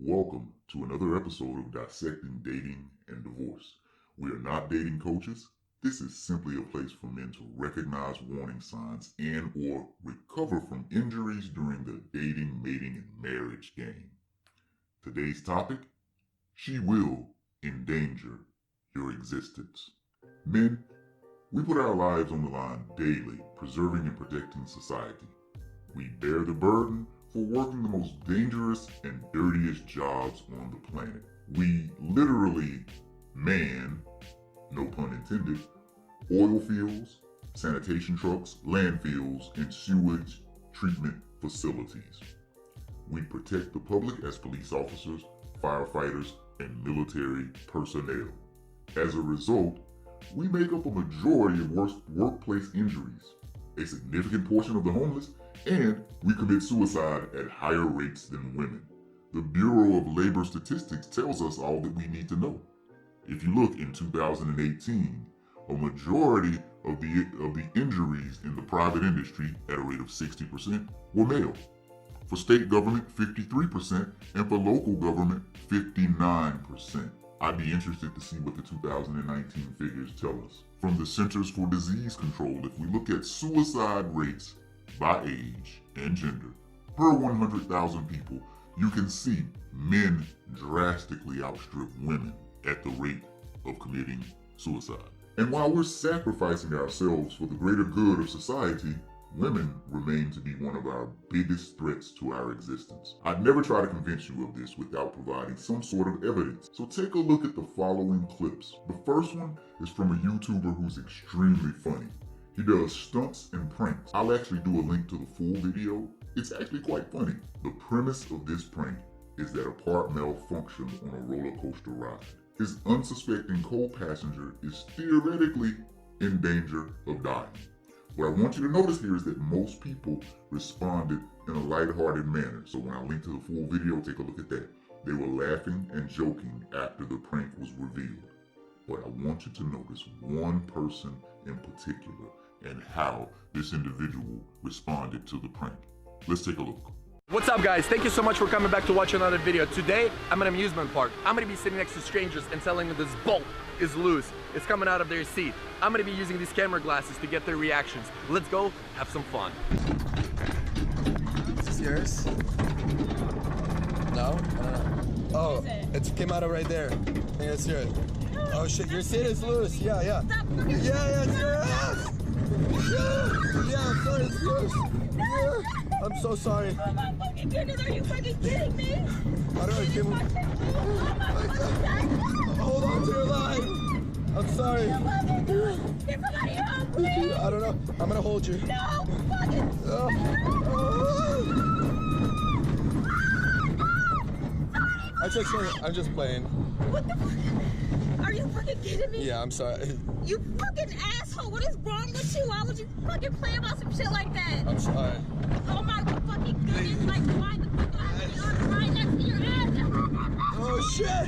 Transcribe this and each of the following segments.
Welcome to another episode of Dissecting Dating and Divorce. We are not dating coaches. This is simply a place for men to recognize warning signs and or recover from injuries during the dating, mating, and marriage game. Today's topic, she will endanger your existence. Men, we put our lives on the line daily, preserving and protecting society. We bear the burden for working the most dangerous and dirtiest jobs on the planet. We literally man, no pun intended, oil fields, sanitation trucks, landfills, and sewage treatment facilities. We protect the public as police officers, firefighters, and military personnel. As a result, we make up a majority of workplace injuries, a significant portion of the homeless, and we commit suicide at higher rates than women. The Bureau of Labor Statistics tells us all that we need to know. If you look in 2018, a majority of the injuries in the private industry at a rate of 60% were male. For state government, 53%, and for local government, 59%. I'd be interested to see what the 2019 figures tell us. From the Centers for Disease Control, if we look at suicide rates by age and gender per 100,000 people, you can see men drastically outstrip women at the rate of committing suicide. And while we're sacrificing ourselves for the greater good of society, women remain to be one of our biggest threats to our existence. I'd never try to convince you of this without providing some sort of evidence. So take a look at the following clips. The first one is from a YouTuber who's extremely funny. He does stunts and pranks. I'll actually do a link to the full video. It's actually quite funny. The premise of this prank is that a part malfunctioned on a roller coaster ride. His unsuspecting co-passenger is theoretically in danger of dying. What I want you to notice here is that most people responded in a lighthearted manner. So when I link to the full video, take a look at that. They were laughing and joking after the prank was revealed. But I want you to notice one person in particular and how this individual responded to the prank. Let's take a look. What's up, guys? Thank you so much for coming back to watch another video. Today, I'm at an amusement park. I'm gonna be sitting next to strangers and telling them this bolt is loose. It's coming out of their seat. I'm gonna be using these camera glasses to get their reactions. Let's go have some fun. Is this yours? No? Oh, it came out of right there. I think it's yours. Oh shit, your seat is loose. Yeah. Yeah, it's yours. Yeah, I'm sorry, it's yours. Yeah. I'm so sorry. Oh my fucking goodness, are you fucking kidding me? How do I give him? Hold on to your line. I'm sorry. Get somebody help, please. I don't know. I'm gonna hold you. No, fucking. I'm just playing. What the fuck? Are you fucking kidding me? Yeah, I'm sorry. You fucking asshole. What is wrong with you? Why would you fucking play about some shit like that? I'm sorry. Oh my fucking goodness. Like, why the fuck do I have to be right next to your ass? Oh shit.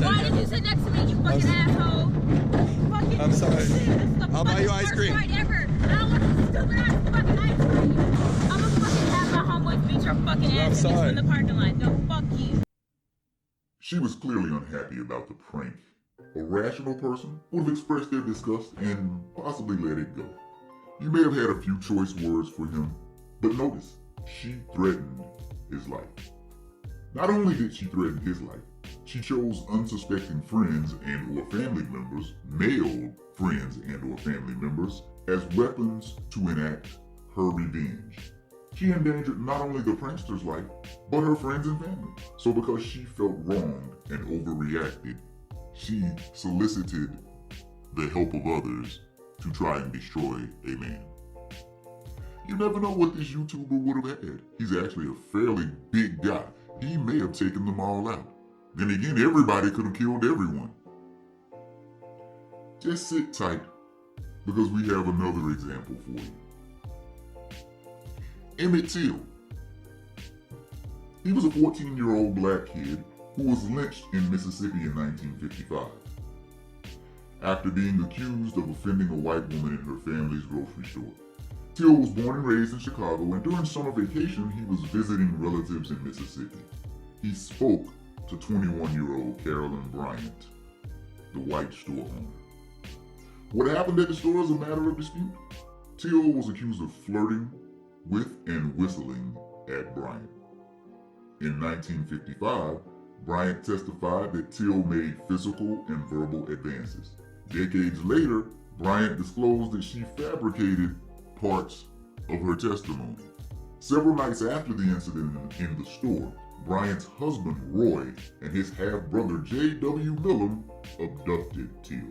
Why did you sit next to me, you fucking asshole? Fucking I'm sorry. Shit. I'll buy you ice cream. Ride ever. I don't want this stupid ass fucking ice cream. I'm gonna fucking have my homeboys beat your fucking ass in the parking lot. No, fuck you. She was clearly unhappy about the prank. A rational person would have expressed their disgust and possibly let it go. You may have had a few choice words for him, but notice, she threatened his life. Not only did she threaten his life, she chose unsuspecting friends and or family members, male friends and or family members, as weapons to enact her revenge. She endangered not only the prankster's life, but her friends and family. So because she felt wronged and overreacted, she solicited the help of others to try and destroy a man. You never know what this YouTuber would have had. He's actually a fairly big guy. He may have taken them all out. Then again, everybody could have killed everyone. Just sit tight, because we have another example for you. Emmett Till. He was a 14-year-old black kid who was lynched in Mississippi in 1955. After being accused of offending a white woman in her family's grocery store. Till was born and raised in Chicago, and during summer vacation, he was visiting relatives in Mississippi. he spoke to 21-year-old Carolyn Bryant, the white store owner. What happened at the store is a matter of dispute. Teal was accused of flirting with and whistling at Bryant. In 1955, Bryant testified that Teal made physical and verbal advances. Decades later, Bryant disclosed that she fabricated parts of her testimony. Several nights after the incident in the store, Bryant's husband Roy and his half-brother J.W. Millum abducted Teal.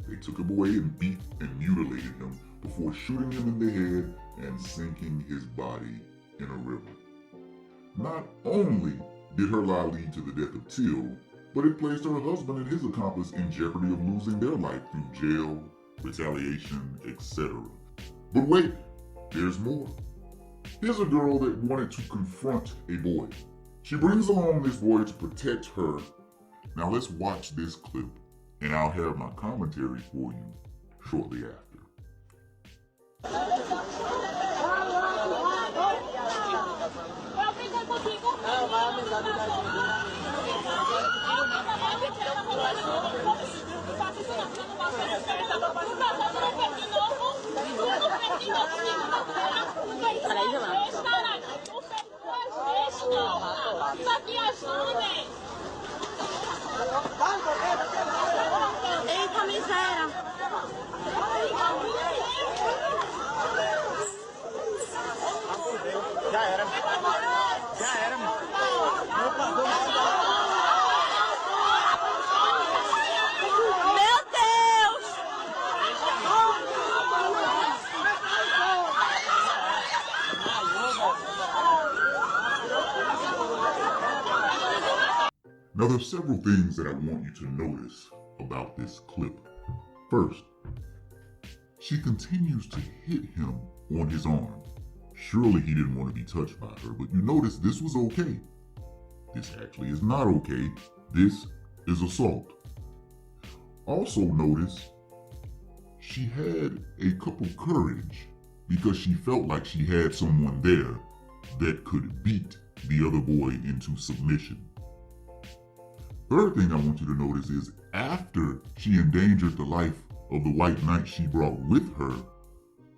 They took him away and beat and mutilated him before shooting him in the head and sinking his body in a river. Not only did her lie lead to the death of Teal, but it placed her husband and his accomplice in jeopardy of losing their life through jail, retaliation, etc. But wait, there's more. Here's a girl that wanted to confront a boy. She brings along this boy to protect her. Now let's watch this clip, and I'll have my commentary for you shortly after. Eita, miséria! Já era. Meu Deus! Now there's several things that I want you to notice about this clip. First, she continues to hit him on his arm. Surely he didn't want to be touched by her, but you notice this was okay. This actually is not okay. This is assault. Also notice she had a couple courage because she felt like she had someone there that could beat the other boy into submission. Third thing I want you to notice is after she endangered the life of the white knight she brought with her,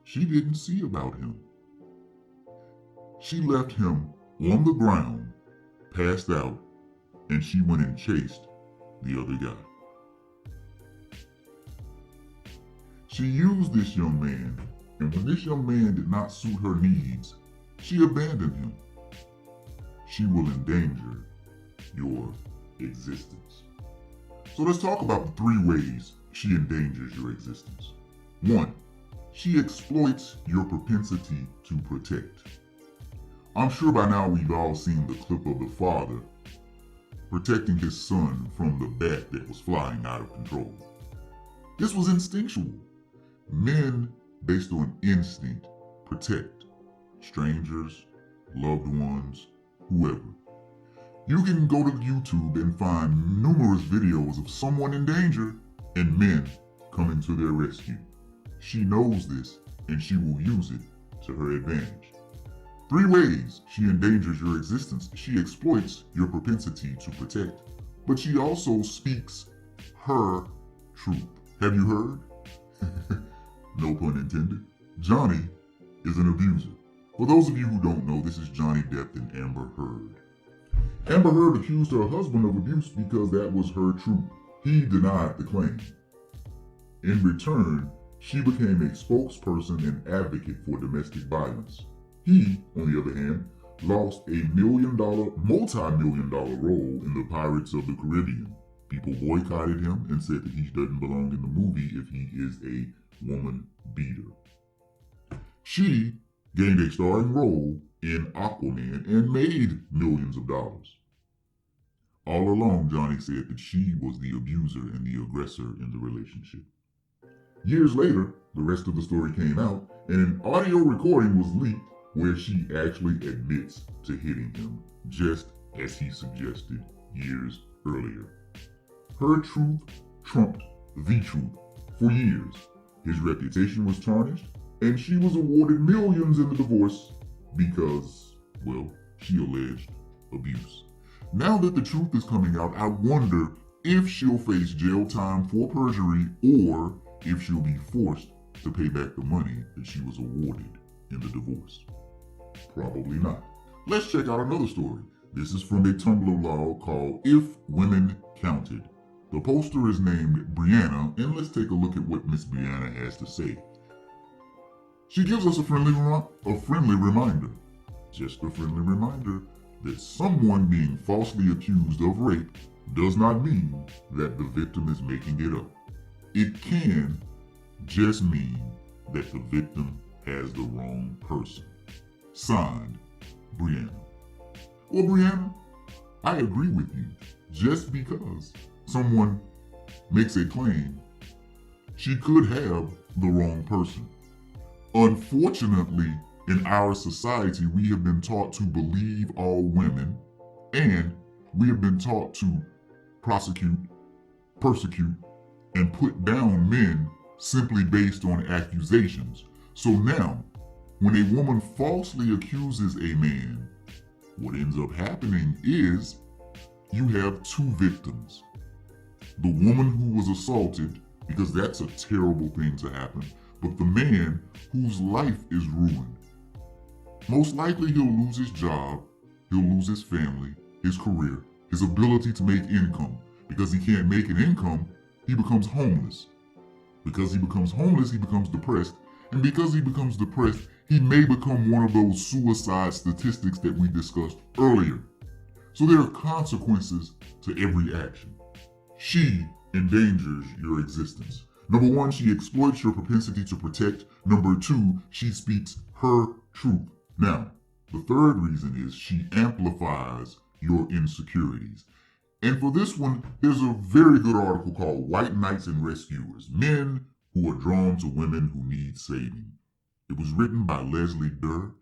she didn't see about him. She left him on the ground, passed out, and she went and chased the other guy. She used this young man, and when this young man did not suit her needs, she abandoned him. She will endanger your existence. So let's talk about the 3 ways she endangers your existence. 1, she exploits your propensity to protect. I'm sure by now we've all seen the clip of the father protecting his son from the bat that was flying out of control. This was instinctual. Men, based on instinct, protect strangers, loved ones, whoever. You can go to YouTube and find numerous videos of someone in danger and men coming to their rescue. She knows this and she will use it to her advantage. 3 ways she endangers your existence. She exploits your propensity to protect, but she also speaks her truth. Have you heard? No pun intended. Johnny is an abuser. For those of you who don't know, this is Johnny Depp and Amber Heard. Amber Heard accused her husband of abuse because that was her truth. He denied the claim. In return, she became a spokesperson and advocate for domestic violence. He, on the other hand, lost a multi-million-dollar role in the Pirates of the Caribbean. People boycotted him and said that he doesn't belong in the movie if he is a woman beater. She gained a starring role in Aquaman and made millions of dollars. All along, Johnny said that she was the abuser and the aggressor in the relationship. Years later, the rest of the story came out, and an audio recording was leaked where she actually admits to hitting him, just as he suggested years earlier. Her truth trumped the truth for years. His reputation was tarnished, and she was awarded millions in the divorce because, well, she alleged abuse. Now that the truth is coming out, I wonder if she'll face jail time for perjury or if she'll be forced to pay back the money that she was awarded in the divorce. Probably not. Let's check out another story. This is from a Tumblr log called If Women Counted. The poster is named Brianna, and let's take a look at what Miss Brianna has to say. She gives us a friendly reminder, just a friendly reminder, that someone being falsely accused of rape does not mean that the victim is making it up. It can just mean that the victim has the wrong person. Signed, Brianna. Well, Brianna, I agree with you. Just because someone makes a claim, she could have the wrong person. Unfortunately, in our society, we have been taught to believe all women, and we have been taught to prosecute, persecute, and put down men simply based on accusations. So now, when a woman falsely accuses a man, what ends up happening is you have two victims. The woman who was assaulted, because that's a terrible thing to happen, but the man whose life is ruined. Most likely he'll lose his job, he'll lose his family, his career, his ability to make income. Because he can't make an income, he becomes homeless. Because he becomes homeless, he becomes depressed. And because he becomes depressed, he may become one of those suicide statistics that we discussed earlier. So there are consequences to every action. She endangers your existence. Number one, she exploits your propensity to protect. Number two, she speaks her truth. Now, the third reason is she amplifies your insecurities. And for this one, there's a very good article called White Knights and Rescuers, Men Who Are Drawn to Women Who Need Saving. It was written by Leslie Durr.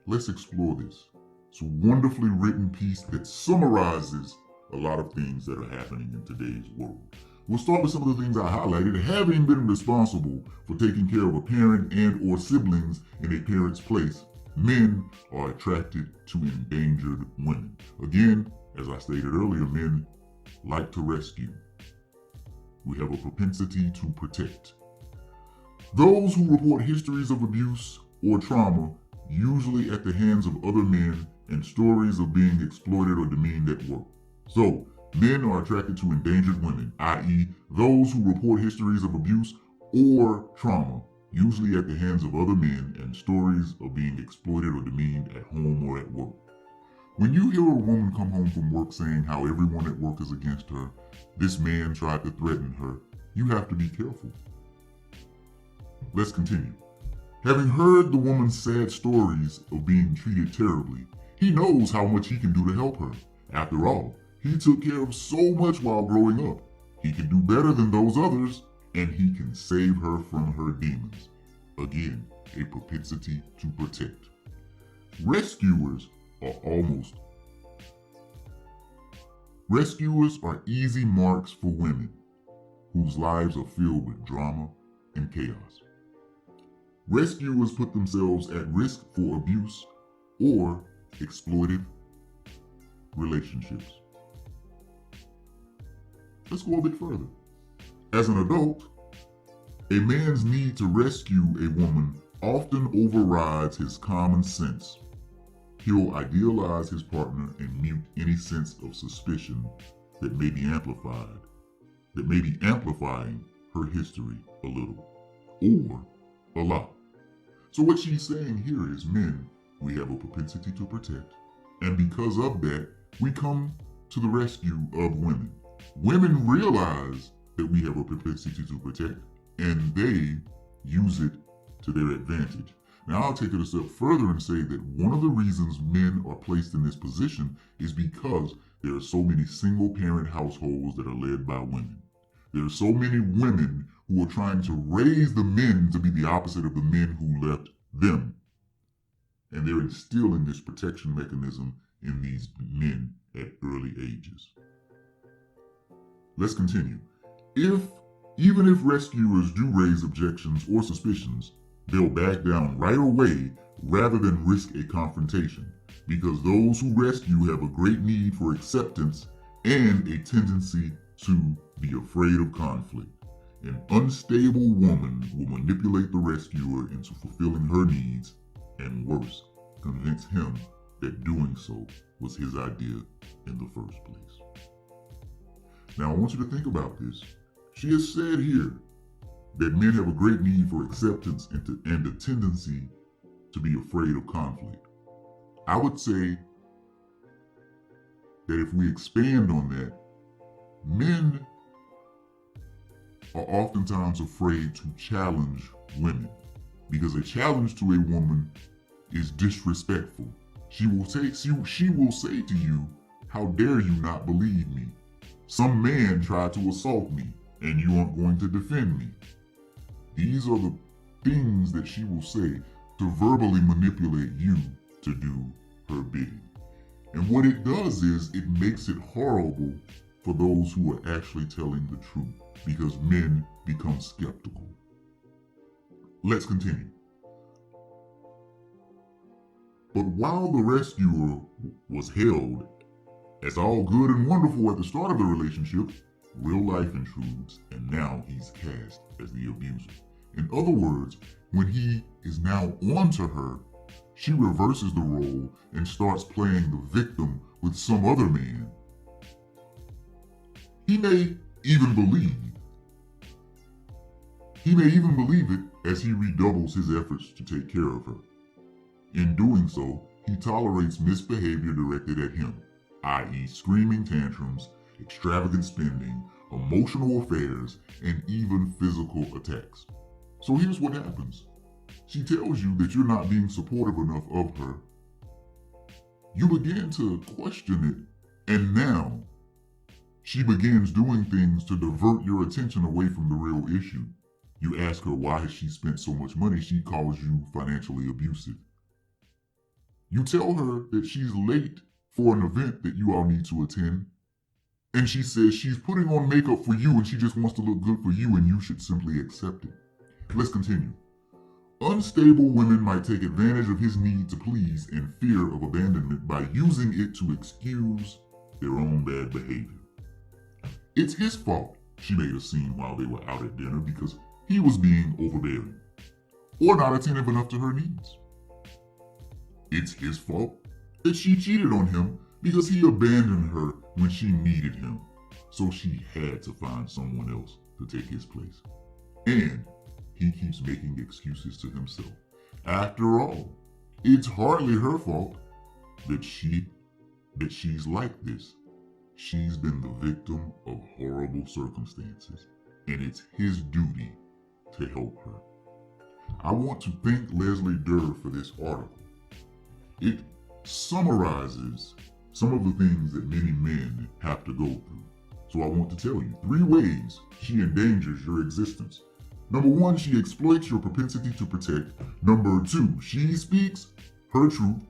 Let's explore this. It's a wonderfully written piece that summarizes a lot of things that are happening in today's world. We'll start with some of the things I highlighted. Having been responsible for taking care of a parent and or siblings in a parent's place, men are attracted to endangered women. Again, as I stated earlier, men like to rescue. We have a propensity to protect. Those who report histories of abuse or trauma, usually at the hands of other men, and stories of being exploited or demeaned at work. So, men are attracted to endangered women, i.e., those who report histories of abuse or trauma, usually at the hands of other men, and stories of being exploited or demeaned at home or at work. When you hear a woman come home from work saying how everyone at work is against her, this man tried to threaten her, you have to be careful. Let's continue. Having heard the woman's sad stories of being treated terribly, he knows how much he can do to help her. After all, he took care of so much while growing up. He can do better than those others, and he can save her from her demons. Again, a propensity to protect. Rescuers are easy marks for women whose lives are filled with drama and chaos. Rescuers put themselves at risk for abuse or exploitive relationships. Let's go a bit further. As an adult, a man's need to rescue a woman often overrides his common sense. He'll idealize his partner and mute any sense of suspicion that may be amplifying her history a little, or a lot. So what she's saying here is, men, we have a propensity to protect, and because of that, we come to the rescue of women. Women realize that we have a propensity to protect, and they use it to their advantage. Now, I'll take it a step further and say that one of the reasons men are placed in this position is because there are so many single-parent households that are led by women. There are so many women who are trying to raise the men to be the opposite of the men who left them. And they're instilling this protection mechanism in these men at early ages. Let's continue. Even if rescuers do raise objections or suspicions, they'll back down right away rather than risk a confrontation. because those who rescue have a great need for acceptance and a tendency to be afraid of conflict. An unstable woman will manipulate the rescuer into fulfilling her needs, and worse, convince him that doing so was his idea in the first place. Now, I want you to think about this. She has said here that men have a great need for acceptance and a tendency to be afraid of conflict. I would say that if we expand on that, men are oftentimes afraid to challenge women because a challenge to a woman is disrespectful. She will say to you, "How dare you not believe me? Some man tried to assault me and you aren't going to defend me." These are the things that she will say to verbally manipulate you to do her bidding. And what it does is it makes it horrible for those who are actually telling the truth, because men become skeptical. Let's continue. But while the rescuer was held as all good and wonderful at the start of the relationship, real life intrudes, and now he's cast as the abuser. In other words, when he is now onto her, she reverses the role and starts playing the victim with some other man. He may even believe it as he redoubles his efforts to take care of her. In doing so, he tolerates misbehavior directed at him, i.e. screaming tantrums, extravagant spending, emotional affairs, and even physical attacks. So here's what happens. She tells you that you're not being supportive enough of her. You begin to question it, and now she begins doing things to divert your attention away from the real issue. You ask her why has she spent so much money. She calls you financially abusive. You tell her that she's late for an event that you all need to attend, and she says she's putting on makeup for you and she just wants to look good for you and you should simply accept it. Let's continue. Unstable women might take advantage of his need to please and fear of abandonment by using it to excuse their own bad behavior. It's his fault she made a scene while they were out at dinner because he was being overbearing or not attentive enough to her needs. It's his fault that she cheated on him because he abandoned her when she needed him, so she had to find someone else to take his place. And he keeps making excuses to himself. After all, it's hardly her fault that she's like this. She's been the victim of horrible circumstances, and it's his duty to help her. I want to thank Leslie Durr for this article. It summarizes some of the things that many men have to go through. So I want to tell you 3 ways she endangers your existence. Number 1, she exploits your propensity to protect. Number 2, she speaks her truth,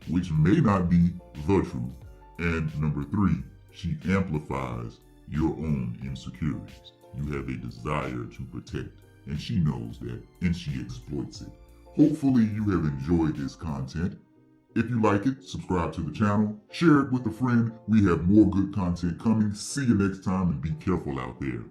which may not be the truth. And number 3, she amplifies your own insecurities. You have a desire to protect, and she knows that, and she exploits it. Hopefully you have enjoyed this content. If you like it, subscribe to the channel, share it with a friend. We have more good content coming. See you next time, and be careful out there.